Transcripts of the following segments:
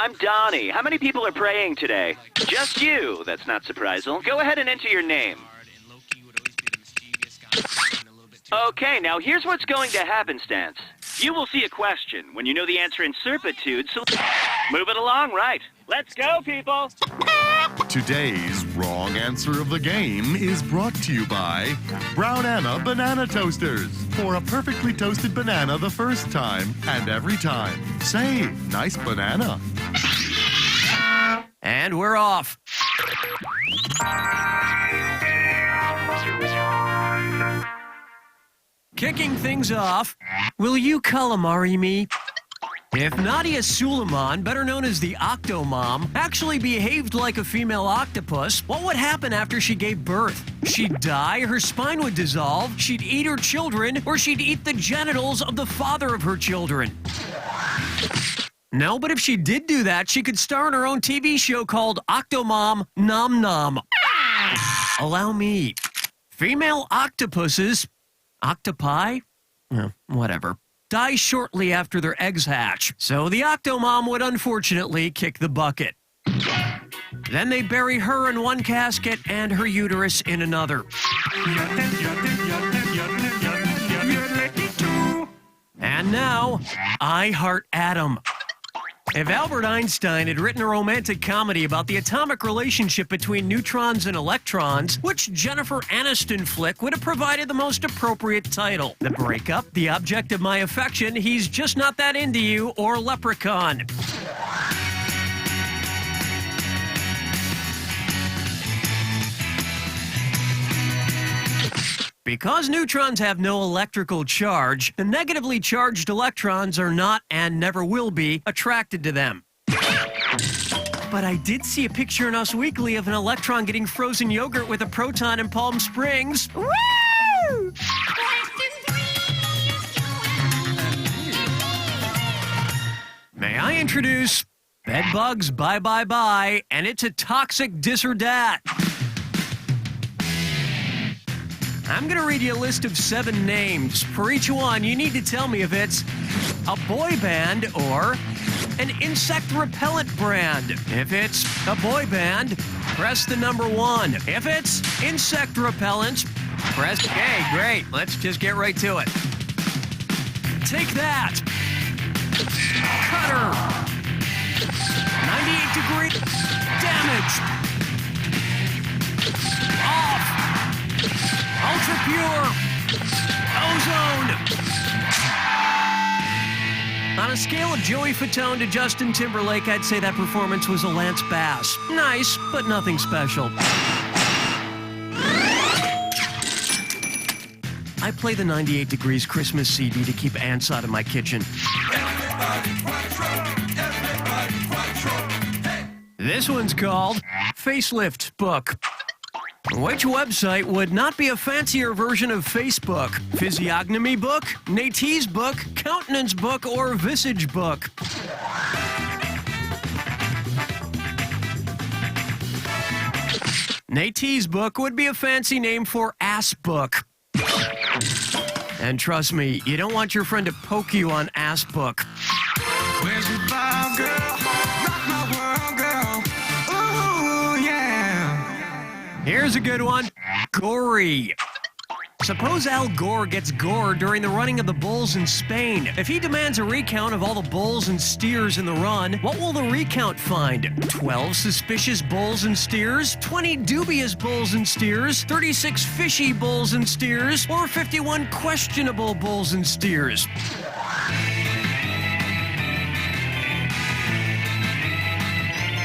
I'm Donnie. How many people are praying today? Just you. That's not surprising. Go ahead and enter your name. Okay, now here's what's going to happen, Stance. You will see a question. When you know the answer in certitude, so move it along, right? Let's go, people! Today's wrong answer of the game is brought to you by Brown Anna Banana Toasters. For a perfectly toasted banana the first time and every time. Say, nice banana. And we're off. Kicking things off, will you calamari me? If Nadia Suleiman, better known as the Octomom, actually behaved like a female octopus, what would happen after she gave birth? She'd die, her spine would dissolve, she'd eat her children, or she'd eat the genitals of the father of her children. No, but if she did do that, she could star in her own TV show called Octomom Nom Nom. Allow me. Female octopuses, octopi? Whatever. Die shortly after their eggs hatch, so the Octomom would unfortunately kick the bucket. Then they bury her in one casket and her uterus in another. And now, I Heart Atom. If Albert Einstein had written a romantic comedy about the atomic relationship between neutrons and electrons, which Jennifer Aniston flick would have provided the most appropriate title? The Breakup, The Object of My Affection, He's Just Not That Into You, or Leprechaun? Because neutrons have no electrical charge, the negatively charged electrons are not and never will be attracted to them. But I did see a picture in Us Weekly of an electron getting frozen yogurt with a proton in Palm Springs. Woo! May I introduce Bedbugs Bye Bye Bye, and it's a toxic dis or dat. I'm going to read you a list of 7 names. For each one, you need to tell me if it's a boy band or an insect repellent brand. If it's a boy band, press the number 1. If it's insect repellent, press... Okay, great. Let's just get right to it. Take that. Cutter. 98 degree damage. Off. Ultra Pure Ozone. On a scale of Joey Fatone to Justin Timberlake, I'd say that performance was a Lance Bass. Nice, but nothing special. I play the 98 Degrees Christmas CD to keep ants out of my kitchen. This one's called Facelift Book. Which website would not be a fancier version of Facebook? Physiognomy Book, Nate's Book, Countenance Book, or Visage Book? Nate's Book would be a fancy name for Ass Book. And trust me, you don't want your friend to poke you on Ass Book. Where's your vibe, girl? Rock my world, girl. Ooh, yeah. Here's a good one. Gory. Suppose Al Gore gets gored during the running of the bulls in Spain. If he demands a recount of all the bulls and steers in the run, what will the recount find? 12 suspicious bulls and steers, 20 dubious bulls and steers, 36 fishy bulls and steers, or 51 questionable bulls and steers?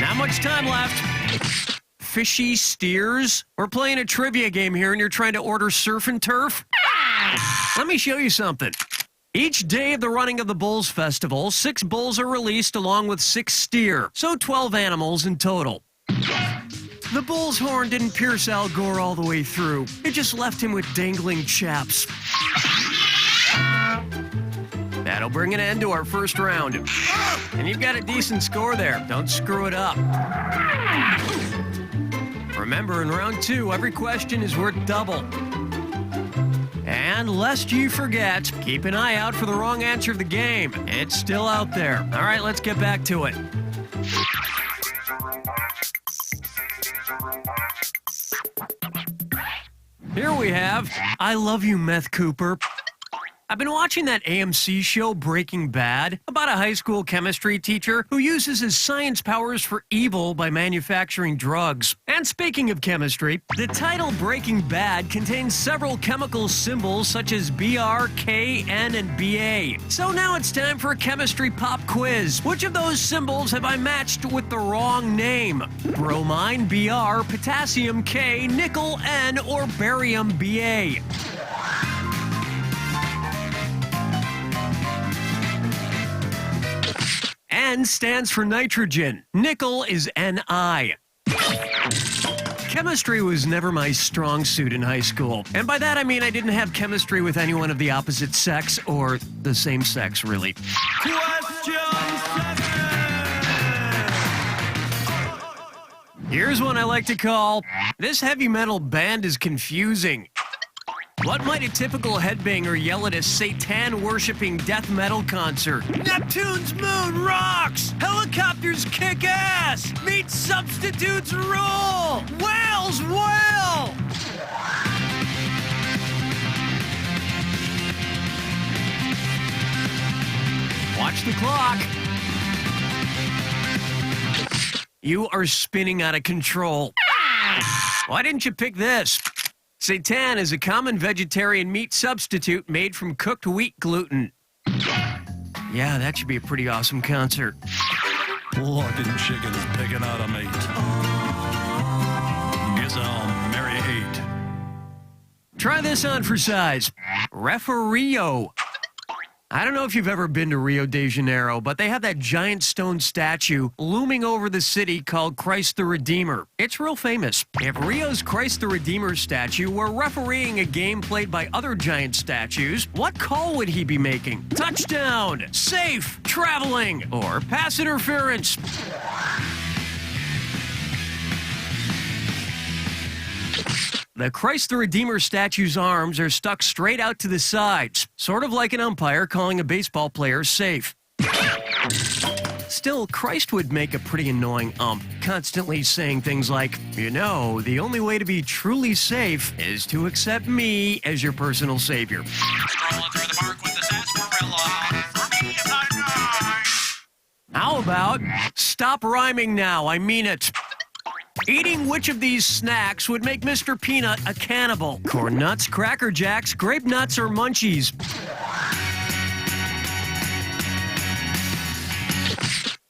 Not much time left. Fishy steers? We're playing a trivia game here and you're trying to order surf and turf? Let me show you something. Each day of the running of the Bulls Festival, 6 bulls are released along with 6 steer, so 12 animals in total. The bull's horn didn't pierce Al Gore all the way through. It just left him with dangling chaps. That'll bring an end to our first round. And you've got a decent score there. Don't screw it up. Remember, in round 2, every question is worth double. And lest you forget, keep an eye out for the wrong answer of the game. It's still out there. All right, let's get back to it. Here we have I Love You, Meth Cooper. I've been watching that AMC show Breaking Bad about a high school chemistry teacher who uses his science powers for evil by manufacturing drugs. And speaking of chemistry, the title Breaking Bad contains several chemical symbols such as Br, K, N, and Ba. So now it's time for a chemistry pop quiz. Which of those symbols have I matched with the wrong name? Bromine, Br, potassium, K, nickel, N, or barium, Ba? N stands for nitrogen. Nickel is Ni. Chemistry was never my strong suit in high school. And by that I mean I didn't have chemistry with anyone of the opposite sex, or the same sex, really. Question 7! Here's one I like to call, This Heavy Metal Band is Confusing. What might a typical headbanger yell at a Satan-worshipping death metal concert? Neptune's moon rocks! Helicopters kick ass! Meat substitutes rule! Whales wail! Watch the clock. You are spinning out of control. Why didn't you pick this? Seitan is a common vegetarian meat substitute made from cooked wheat gluten. Yeah, that should be a pretty awesome concert. Locking chickens picking out a mate. Guess I'll marry 8. Try this on for size. Refereo. I don't know if you've ever been to Rio de Janeiro, but they have that giant stone statue looming over the city called Christ the Redeemer. It's real famous. If Rio's Christ the Redeemer statue were refereeing a game played by other giant statues, what call would he be making? Touchdown, safe, traveling, or pass interference? The Christ the Redeemer statue's arms are stuck straight out to the sides, sort of like an umpire calling a baseball player safe. Still, Christ would make a pretty annoying ump, constantly saying things like, you know, the only way to be truly safe is to accept me as your personal savior. Strolling through the park with the sarsaparilla. For me, if I die. How about, stop rhyming now, I mean it. Eating which of these snacks would make Mr. Peanut a cannibal? Corn nuts, Cracker Jacks, grape nuts, or munchies?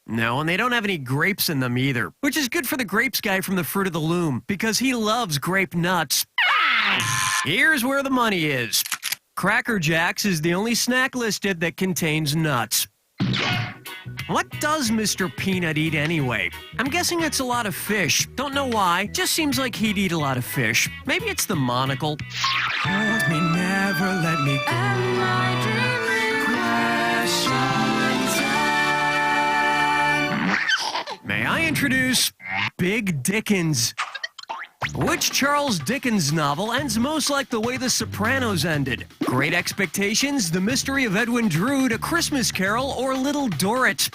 No, and they don't have any grapes in them either, which is good for the grapes guy from the Fruit of the Loom, because he loves grape nuts. Here's where the money is. Cracker Jacks is the only snack listed that contains nuts. What does Mr. Peanut eat anyway? I'm guessing it's a lot of fish. Don't know why. Just seems like he'd eat a lot of fish. Maybe it's the monocle. Hold me, never let me go. Am I dreaming? May I introduce Big Dickens? Which Charles Dickens novel ends most like the way The Sopranos ended? Great Expectations, The Mystery of Edwin Drood, A Christmas Carol, or Little Dorrit?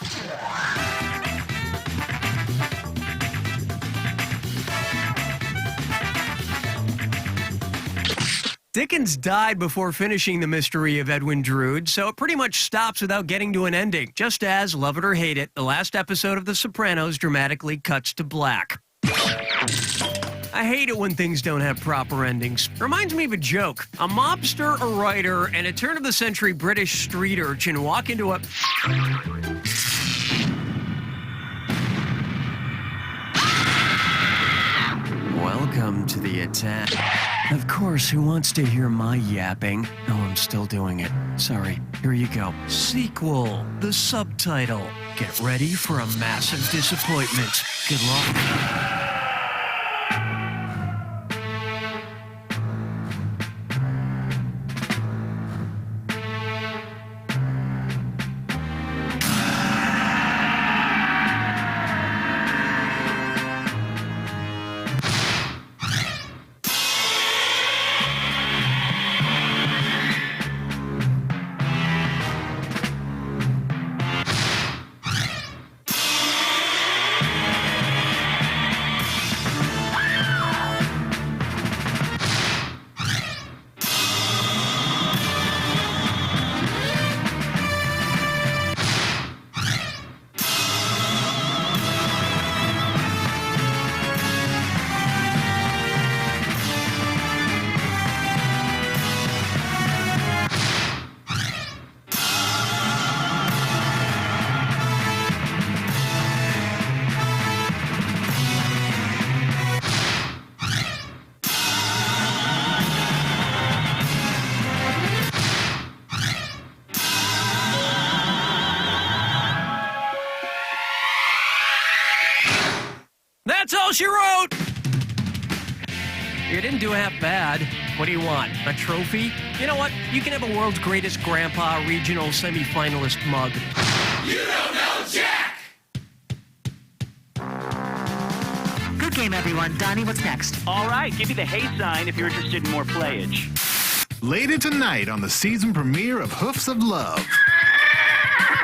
Dickens died before finishing The Mystery of Edwin Drood, so it pretty much stops without getting to an ending, just as, love it or hate it, the last episode of The Sopranos dramatically cuts to black. I hate it when things don't have proper endings. Reminds me of a joke. A mobster, a writer, and a turn-of-the-century British street urchin walk into a... Welcome to the attack. Of course, who wants to hear my yapping? Oh, I'm still doing it. Sorry. Here you go. Sequel, the subtitle. Get ready for a massive disappointment. Good luck. didn't do half bad. What do you want? A trophy? You know what? You can have a world's greatest grandpa regional semifinalist mug. You don't know Jack! Good game, everyone. Donnie, what's next? All right, give me the hey sign if you're interested in more playage. Later tonight on the season premiere of Hoofs of Love.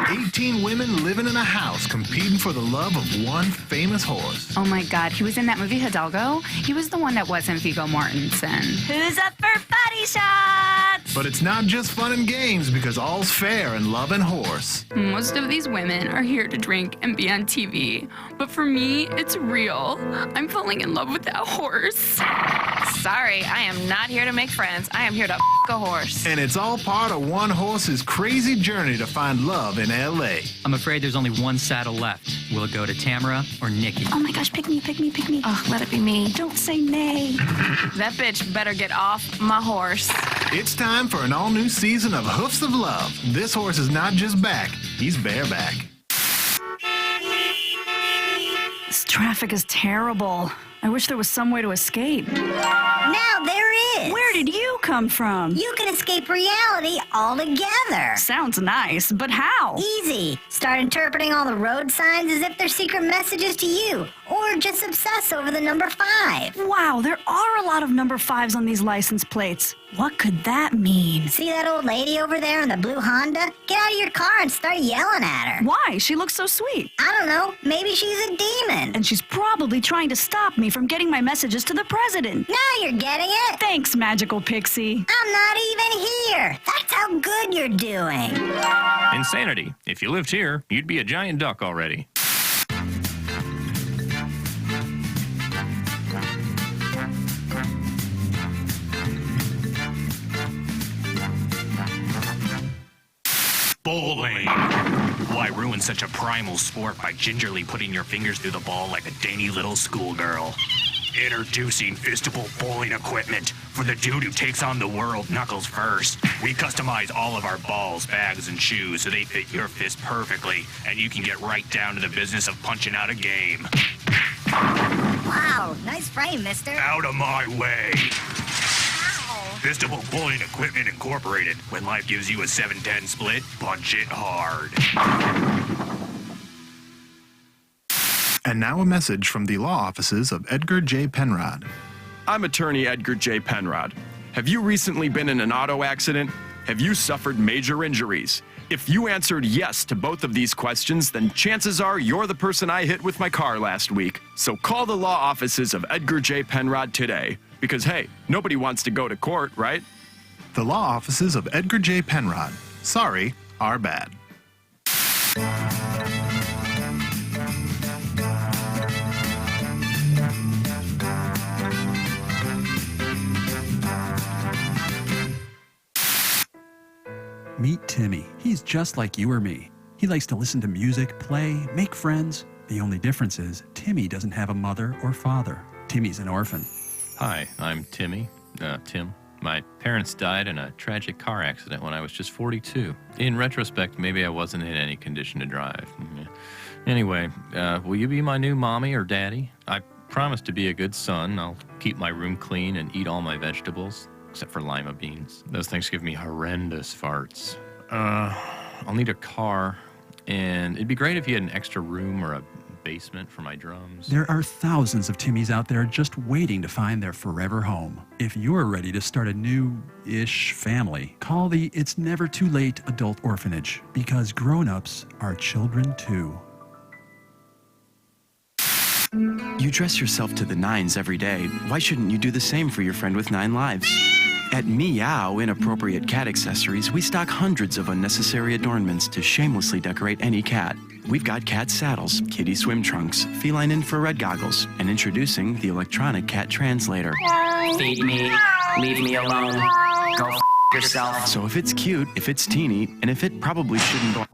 18 women living in a house competing for the love of one famous horse. Oh my God, he was in that movie Hidalgo? He was the one that wasn't Viggo Mortensen. Who's up for body shots? But it's not just fun and games because all's fair in love and horse. Most of these women are here to drink and be on TV. But for me, it's real. I'm falling in love with that horse. Sorry, I am not here to make friends. I am here to f*** a horse. And it's all part of one horse's crazy journey to find love in L.A. I'm afraid there's only one saddle left. Will it go to Tamara or Nikki? Oh my gosh, pick me, pick me, pick me. Oh, let it be me. Don't say nay. That bitch better get off my horse. It's time for an all-new season of Hoofs of Love. This horse is not just back, he's bareback. This traffic is terrible. I wish there was some way to escape. Now there is. Where did you come from? You can escape reality altogether. Sounds nice, but how? Easy. Start interpreting all the road signs as if they're secret messages to you, or just obsess over the number 5. Wow, there are a lot of number 5s on these license plates. What could that mean? See that old lady over there in the blue Honda? Get out of your car and start yelling at her. Why? She looks so sweet. I don't know. Maybe she's a demon. And she's probably trying to stop me from getting my messages to the president. Now you're getting it. Thanks, magical pixie. I'm not even here. That's how good you're doing. Insanity. If you lived here, you'd be a giant duck already. Bowling. Why ruin such a primal sport by gingerly putting your fingers through the ball like a dainty little schoolgirl? Introducing fistable bowling equipment for the dude who takes on the world knuckles first. We customize all of our balls, bags, and shoes so they fit your fist perfectly, and you can get right down to the business of punching out a game. Wow, nice frame, mister. Out of my way. Fistable Bowling Equipment Incorporated. When life gives you a 7-10 split, punch it hard. And now a message from the law offices of Edgar J. Penrod. I'm attorney Edgar J. Penrod. Have you recently been in an auto accident? Have you suffered major injuries? If you answered yes to both of these questions, then chances are you're the person I hit with my car last week. So call the law offices of Edgar J. Penrod today. Because, hey, nobody wants to go to court, right? The law offices of Edgar J. Penrod. Sorry, our bad. Meet Timmy. He's just like you or me. He likes to listen to music, play, make friends. The only difference is Timmy doesn't have a mother or father. Timmy's an orphan. Hi, I'm Tim. My parents died in a tragic car accident when I was just 42. In retrospect, maybe I wasn't in any condition to drive. Anyway, will you be my new mommy or daddy? I promise to be a good son. I'll keep my room clean and eat all my vegetables, except for lima beans. Those things give me horrendous farts. I'll need a car, and it'd be great if you had an extra room or a basement for my drums. There are thousands of Timmys out there just waiting to find their forever home. If you're ready to start a new-ish family, call the It's Never Too Late Adult Orphanage, because grown-ups are children too. You dress yourself to the nines every day. Why shouldn't you do the same for your friend with 9 lives? At Meow Inappropriate Cat Accessories, we stock hundreds of unnecessary adornments to shamelessly decorate any cat. We've got cat saddles, kitty swim trunks, feline infrared goggles, and introducing the electronic cat translator. Feed me. Leave me alone. Go f*** yourself. So if it's cute, if it's teeny, and if it probably shouldn't...